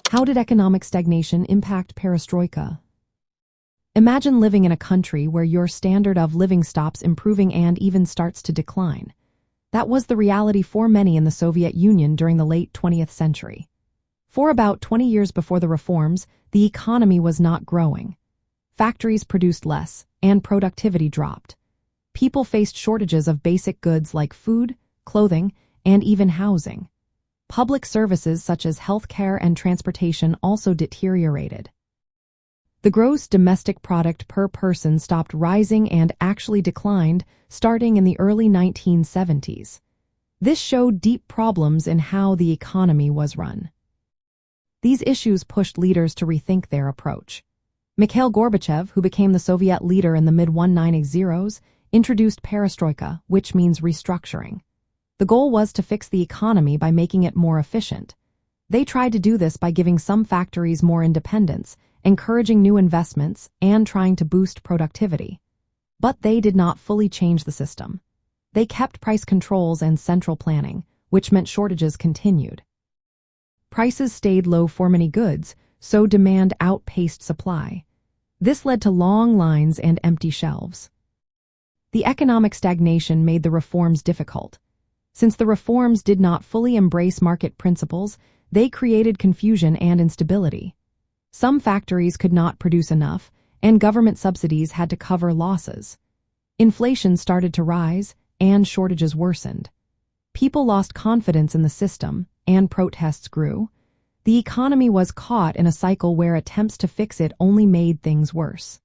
How did economic stagnation impact Perestroika? Imagine living in a country where your standard of living stops improving and even starts to decline. That was the reality for many in the Soviet Union during the late 20th century. For about 20 years before the reforms, the economy was not growing. Factories produced less, and productivity dropped. People faced shortages of basic goods like food, clothing, and even housing. Public services such as healthcare and transportation also deteriorated. The gross domestic product per person stopped rising and actually declined starting in the early 1970s. This showed deep problems in how the economy was run. These issues pushed leaders to rethink their approach. Mikhail Gorbachev, who became the Soviet leader in the mid-1980s, introduced Perestroika, which means restructuring. The goal was to fix the economy by making it more efficient. They tried to do this by giving some factories more independence, encouraging new investments, and trying to boost productivity. But they did not fully change the system. They kept price controls and central planning, which meant shortages continued. Prices stayed low for many goods, so demand outpaced supply. This led to long lines and empty shelves. The economic stagnation made the reforms difficult. Since the reforms did not fully embrace market principles, they created confusion and instability. Some factories could not produce enough, and government subsidies had to cover losses. Inflation started to rise, and shortages worsened. People lost confidence in the system, and protests grew. The economy was caught in a cycle where attempts to fix it only made things worse.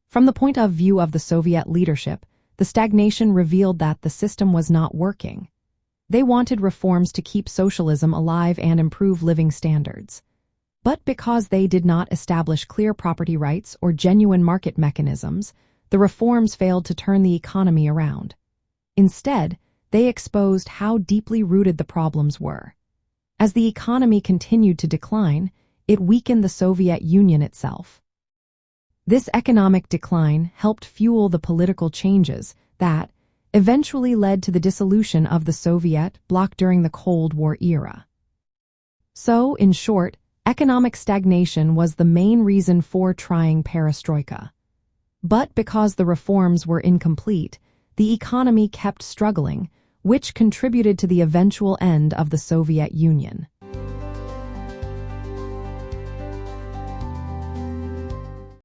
From the point of view of the Soviet leadership, the stagnation revealed that the system was not working. They wanted reforms to keep socialism alive and improve living standards. But because they did not establish clear property rights or genuine market mechanisms, the reforms failed to turn the economy around. Instead, they exposed how deeply rooted the problems were. As the economy continued to decline, it weakened the Soviet Union itself. This economic decline helped fuel the political changes that eventually led to the dissolution of the Soviet bloc during the Cold War era. So, in short, economic stagnation was the main reason for trying Perestroika. But because the reforms were incomplete, the economy kept struggling, which contributed to the eventual end of the Soviet Union.